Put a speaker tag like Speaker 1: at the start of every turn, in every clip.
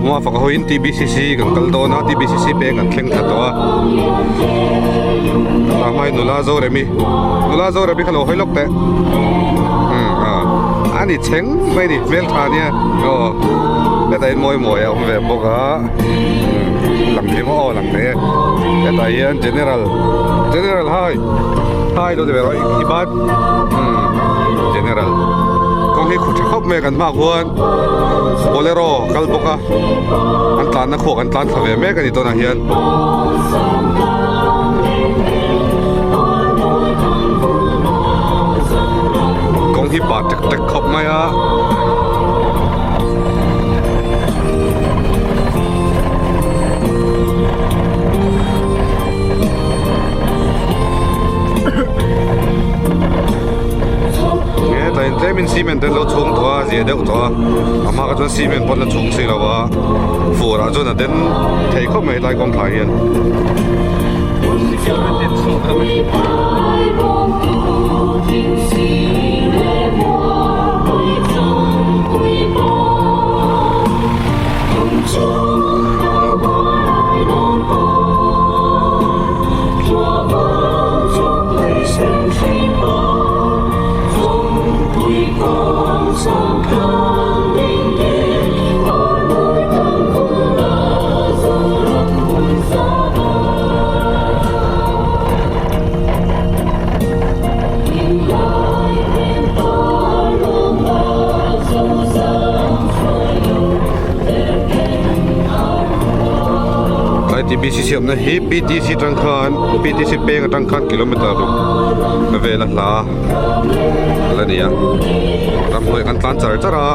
Speaker 1: puma fa hoin TBCC kan kaldona TBCC pe kan thleng thatwa la mai nula zo remi khalo hoilok te ani cheng mai ni vel thania le dai moi a ve boka lam thi mo lang te le dai general hai do de ve ibat general kong hi khut khop me kan ma khuan bolero kal boka an tlan na khok an tlan thave me kan to na hian kong hi bat tek khop mai a Min cement den lo chung thwa je deuh thwa ama ka chon cement pon la chung si lawa fura chon den thei kho mai lai kong thai hian TBCC amna hi PTC tangkhan PTC pe ka tangkhan kilometer ru ve la nia ram hoi kan tlan chara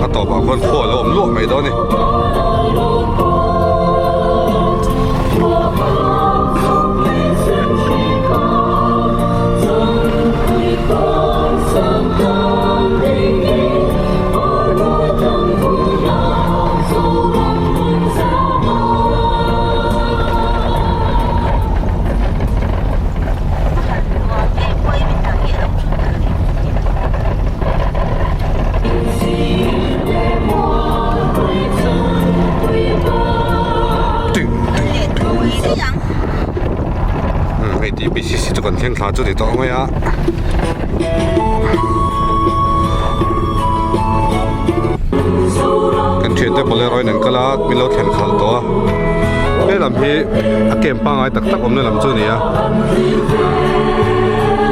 Speaker 1: a to ba kon kho lo om lo mai do ni TBCC 就跟天卡这里到我呀。กันเทียนแต่บริโภคนั่นก็ละมีเราแข่งขันตัวเอ้ลำพี่เกมปังไอ้ตักผมเนี่ยลำจุนี่อ่ะ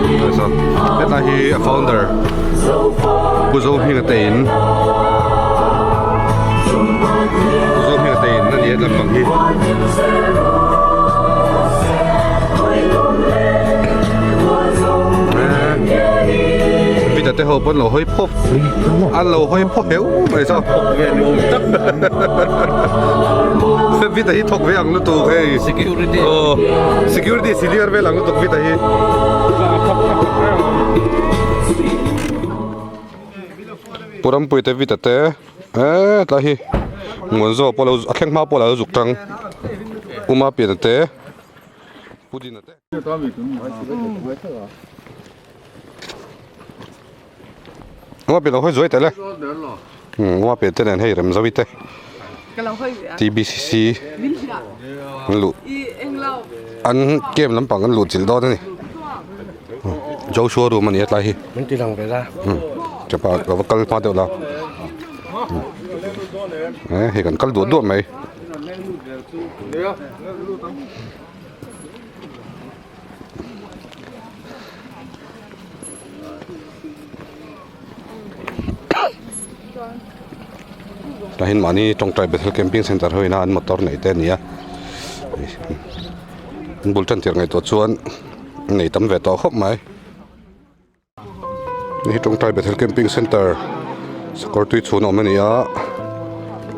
Speaker 1: นี่สิเป็นอะไรที่ founder ผู้ชมพี่กระเตนนั่นเองลำบากที่แต่เขาเป็นเราห้อยพบอันเราห้อยพบเหวไม่ใช่พบเวียนเป็นวิธีทกเวียงรู้ตัวเฮ้ย security security สิเรียร์เวลังรู้ตัววิธีปุ่มปุ่ยแต่วิธีแต่ตาฮีงวนโซ่พอเราแข่งมาพอเราจุกจังอุมาเปลี่ยนแต่พูดดีนะแต่ว่าเป็นเราค่อยสวยแต่ละว่าเป็นแต่เนี่ยให้เริ่มสวิตแต่ TBCC มันหลุดอันเกมลำปังกันหลุดจิลดอนนี่เจ้าชัวร์ดูมันเนี่ยอะไรมันตีหลังไปละจะปาเราก็กลพาเดียวเราเห็นกันกลดูดด้วยไหมเราเห็นมานี่ตรงใจเบทเทิลแคมปิ้งเซ็นเตอร์เฮ้ยนะอันมอเตอร์ไหนเต้นเนี่ยบุลตันเตียงไงตัวชวนไหนตั้มเวทต่อครบไหมนี่ตรงใจเบทเทิลแคมปิ้งเซ็นเตอร์สกอร์ตุยชวนออกมาเนี่ย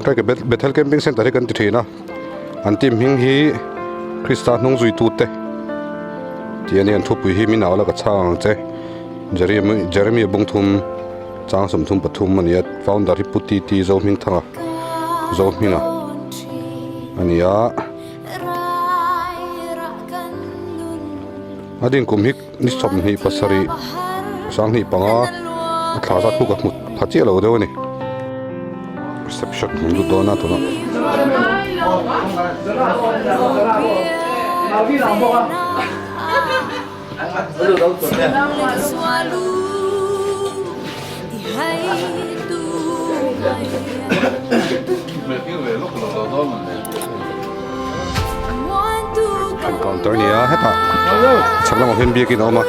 Speaker 1: ใกล้กับเบทเทิลแคมปิ้งเซ็นเตอร์ที่กันติดนะอันทีมหิงฮีคริสตันนงจุยตูเต้ที่อันนี้อันทุบปุยฮีมินาวแล้วก็ช่างเจเจอร์มีบงทุมจ้างสมทุมปฐุมมันเนี่ยฟาวน์ดาริพุติตีโจมิงทั้งโจมิงอ่ะอันนี้อดีตกลุ่มฮิกนิสมฮีปัสรีสังฮีปังอ่ะข้าศึกผู้กับมุดพัดเจียเราเดี๋ยวนี้ reception lu do na to na counter ni a heta chakla mo hen bi ki no ma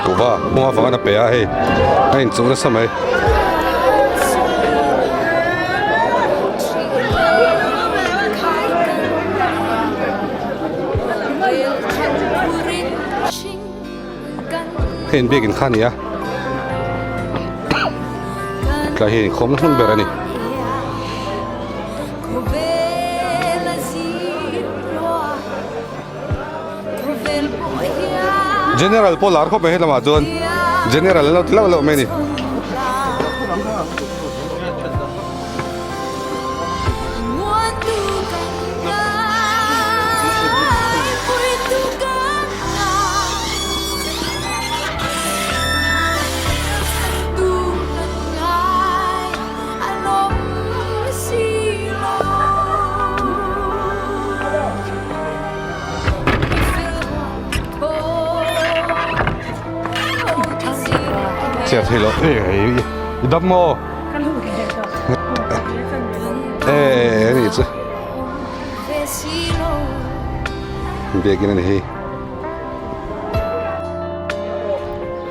Speaker 1: Tuva, mua vàng na bẻ hay, anh chú nó sao mày? Hiện biết cái khăn gì á? Cái hiện không muốn bẻ này. General Polar ko behel ma don General lo me ni Siap hello idam mo ni chu begin ni hi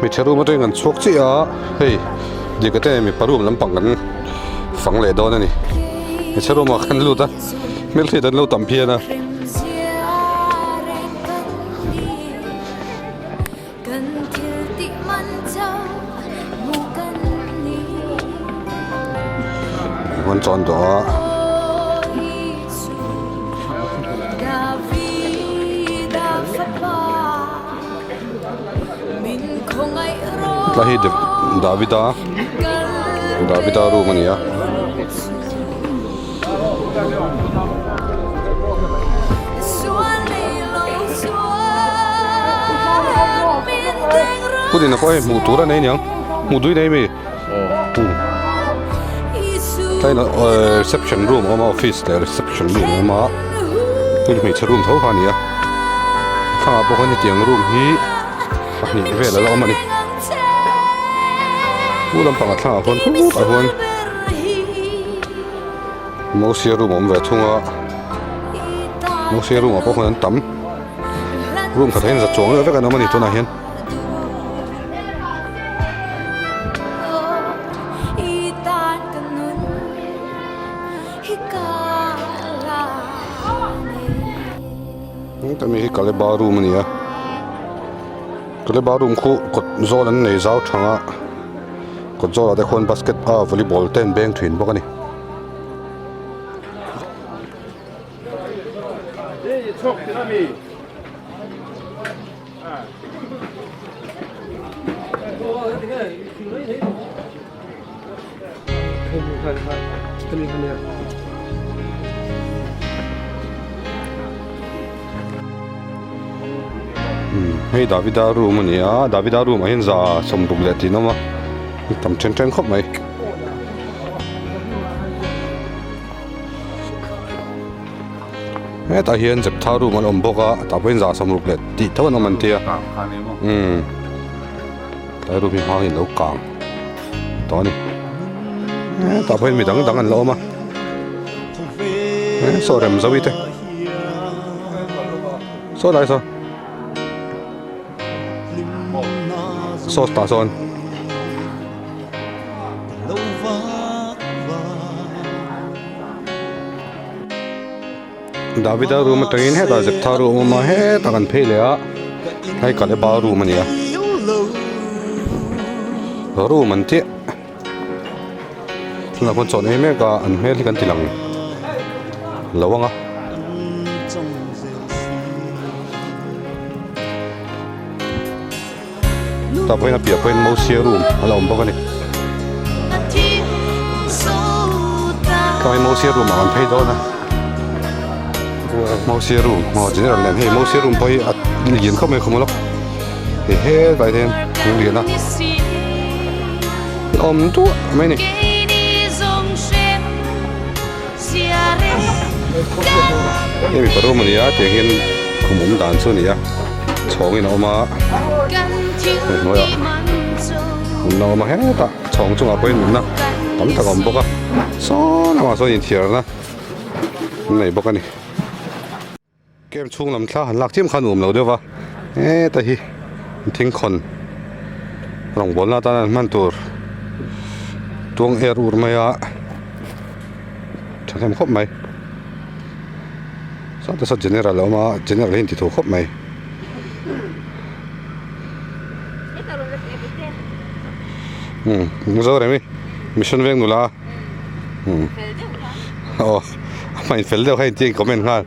Speaker 1: mi charu ma ngan chok chi a hei dikate mi parum lam pang kan phang le do na ni mi charu ma khan lu ta mel thi dan lo tam phia na con tròn đó là hi Davida Romania cô đi nó coi mù túi ra này nhỉ mù túi này mi đây là reception room ở office là reception room mà tôi mình chơi room thấu pha nhỉ thằng bố con tiếng room hi nhỉ về là lo mà đi cú làm bằng thằng con cú tại con mau xe room ông về thung à mau xe room bố con tắm room thật hay là chuồng nữa với cái nó mà đi tôi nào hiềnแต่มีก็เลยบารูมันเนี่ยก็เลยบารูมคู่กดโซ่นั้นในเจ้าทางอ่ะกดโซ่แต่คนบาสเกตวอลเลย์บอลเต้นแบงถิ่นพวกนี้ให้ดาวิดารูมันเนี่ยดาวิดารูมาเห็นจะสมบูรณ์เลยทีน้องมาทำเช่นครบไหมแต่เห็นจะทารูมันอมบกะแต่เป็นจะสมบูรณ์เลยทีเท่านั้นมันเทียแต่รูมีหางเห็นแล้วกลางตอนนี้แต่เป็นมีดังกันแล้วมาโซ่เริ่มสวิตเลยโซ่ได้โซ่Sos ta son Davida room train hai da jep tha room ma he ta kan phei le a hai ka le ba room ania room an ti na kon chon e me ka an hmel kan tilang lawanga ta poina pia poin mo sia room ala om bokani kai mo sia room an phei do na mo sia room mo general len he mo sia room poi at yin khom me khom lo he bai den ning lian na om tu mai ni e mi paro mani ya te hin khumum dan chu ni ya chong in oma no ya no ma he ta chong chung a poi na tam ta om boka so na ma so in thiar na nei bokani kem chung lam thla han lak chim khanum lo dewa e ta hi thing khon rong bol na ta man tur tuang er ur maya thang khop mai sa ta sa general oma general hin ti tho khop mai zo re mi mission veng nula oh mai fel deu hai ti comment nga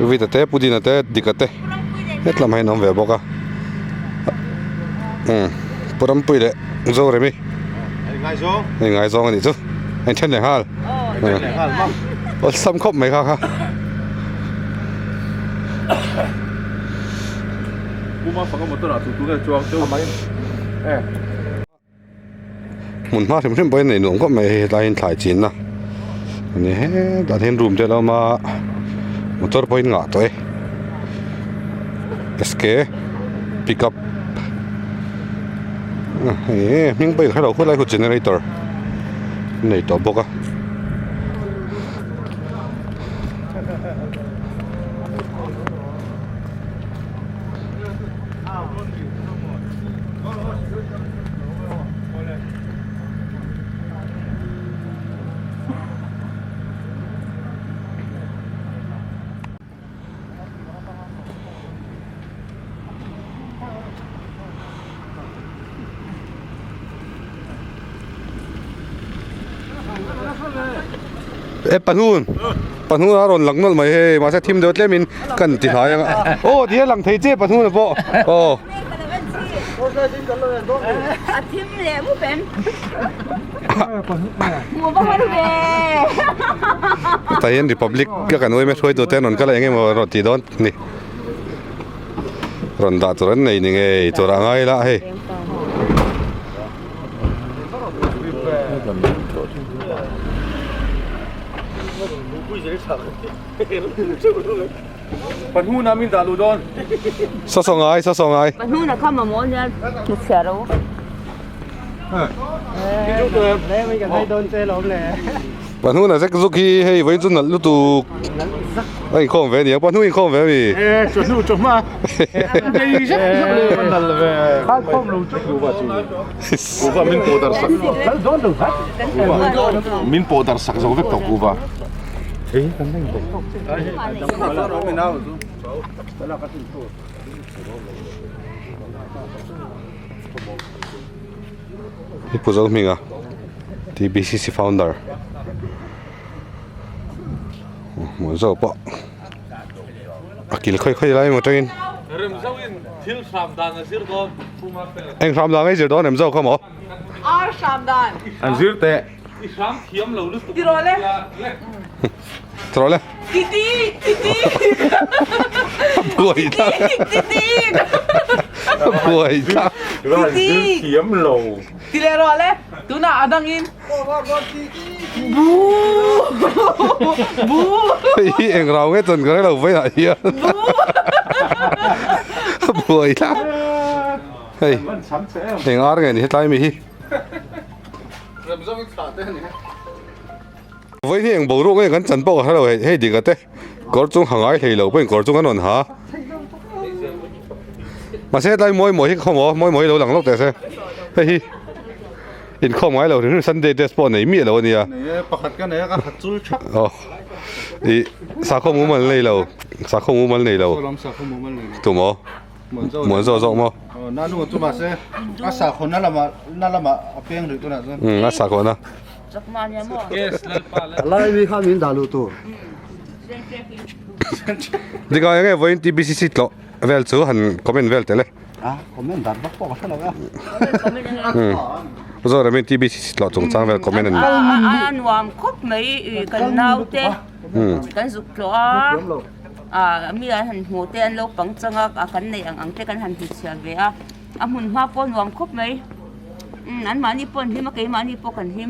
Speaker 1: vì thế pudi na thế dikate hết làm hay nông về boka puram pui đấy zo rồi mi ngay zo này chứ anh chân này ha ở xăm khóc mấy ha muốn mà thì mình bên này nông có mấy lại thải chín na này đã thêm room cho nó mà motor point ngã thôi SK pickup mình bây giờ đầu khối lại của generator này to boka panhun aron langnol mai he ma sa thim dot lemin kan ti thai anga o dia lang thei che panhun bo o
Speaker 2: a thim le mu pen mu ba har be
Speaker 1: Thailand Republic ka kanoi me thoi do ten on kala nge mo roti don ni ron da turan nei ni nge to ra ngai la he
Speaker 3: Panhu namin dalu doon.
Speaker 1: sa songai
Speaker 2: pan hu na kham mo nya mu sia ro
Speaker 3: Mình cảm thấy đôn chơi lắm nè.
Speaker 1: panhun na zek zuki hei voi chun lu tu ai khom ve ni panhun khom ve mi
Speaker 3: Chuẩn đủ chuẩn mà. Đây rất là lần về. Khác không lâu chút đủ chị. Cuba min podar sak. Đón được hết. Min podar sak zo vek to Cuba. Thế kan ding.
Speaker 1: hi puzol minga TBCC founder mo zo pa akil khoi lai mo train
Speaker 4: Rem zawin thil sam dan azir don
Speaker 1: anh ram la ngai zir don em zo khamo
Speaker 5: Ar Shamdan.
Speaker 3: Anh zir te.
Speaker 4: isam thiam lo lu
Speaker 5: Tirole.
Speaker 1: trole
Speaker 5: Titi.
Speaker 1: buổi ta buổi ta
Speaker 3: Rồi zir kiếm lầu.
Speaker 5: Tilerole. Tu na adangin.
Speaker 1: hi anh rau cái tuần cái đầu với lại hier buổi ta hey anh ar cái này tay mi hi
Speaker 4: rem zawin kha te ni
Speaker 1: với thì anh bầu ruộng cái chân bao hello hey đi cái thế có chung hàng ai thì lâu bên có chung cái nón hả mà sẽ tay mỗi không mỗi lâu lằng lúc thế hey in không ai lâu thì Sunday Despot này miệt lâu nè
Speaker 3: Pakhat ka na ka hatsul chak.
Speaker 1: oh i sa kho mu mal nei lo sa kho mu mal nei lo
Speaker 3: lam sa không muốn mình
Speaker 1: tu mo muốn zo zo mo
Speaker 3: na nu tu mà sẽ asa khon na lama apeng ri tu na zon
Speaker 1: a sa kho na
Speaker 2: Sak man ya mo.
Speaker 4: Yes, lalpa la.
Speaker 6: Lai mi kha min dalu tu.
Speaker 1: diga nge voin TBCC tlo vel chu han comment vel tele
Speaker 6: À, comment dar bak po ka la.
Speaker 1: zo ra min TBCC tlo chung chang vel comment an
Speaker 2: An wam khop mai kan nau te. Kan zuk lo a. Mi han mo te an lo pang changa a kan nei ang te kan han hi sia ve a. Amun ma pon wam khop mai. An mani pon hi ma kai mani po kan him.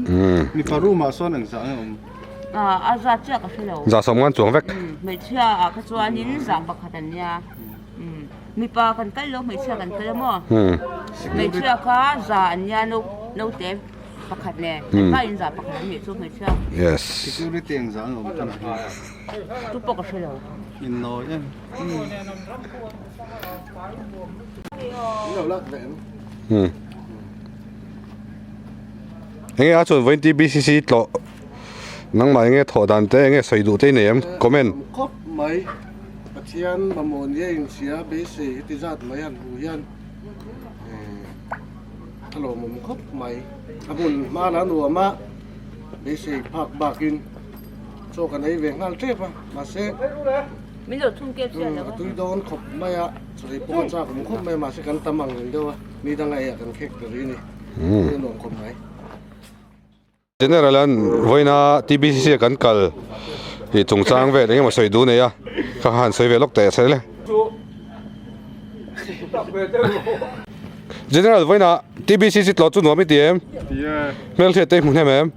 Speaker 3: ni paru ma son ang sa
Speaker 2: A za cha ka phelo.
Speaker 1: za som ngan chuang vek
Speaker 2: Mai chia a ka chuanin zang bakhatan ya. Mi pa kan kal lo mai chia kan kal mo. Mai chia ka za anya no te pakhat ne. Ka in za pakhat mi chu mai chia.
Speaker 1: yes
Speaker 3: security ang sa ta na
Speaker 2: Tu po ka phelo.
Speaker 3: in no yan
Speaker 1: nge a chun voin TBCC tlo nang mai nge tho dan te nge soi du te nem comment
Speaker 6: Khop mai. Pathian mamon ye in sia be se ti zat mai an hu yan. Hello mum khop mai. Abun ma la nu ma. Be se phak bakin. So kan ai ve ngal tre pa. Ma se
Speaker 2: Min lo chung ke chia lo.
Speaker 6: tu don khop mai a. Soi po cha kum khop mai ma se kan tamang nin do. Ni dang ai kan khek ri ni. Ni no khop mai.
Speaker 1: general an voina TBCC kan kal i chung chang ve nge ma soi du ne ya ka han soi ve lok te se le general voina TBCC tlo chu no mi tiem
Speaker 3: yeah
Speaker 1: mel the te mun hem em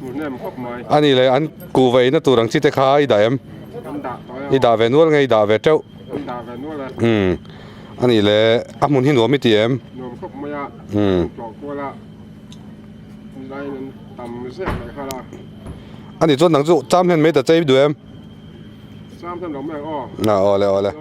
Speaker 3: mun nem khop mai
Speaker 1: ani le an ku ve na tu rang chi te kha i da em
Speaker 3: kan da to
Speaker 1: i da ve nuol ngai da ve treu
Speaker 3: da ga no la
Speaker 1: ani le a mun hin no mi tiem
Speaker 3: nom khop mai a to ko la lai nan tam se mai khala
Speaker 1: ani chon nang chu cham hen me ta chei du em
Speaker 3: sam tham lo mai o
Speaker 1: na ole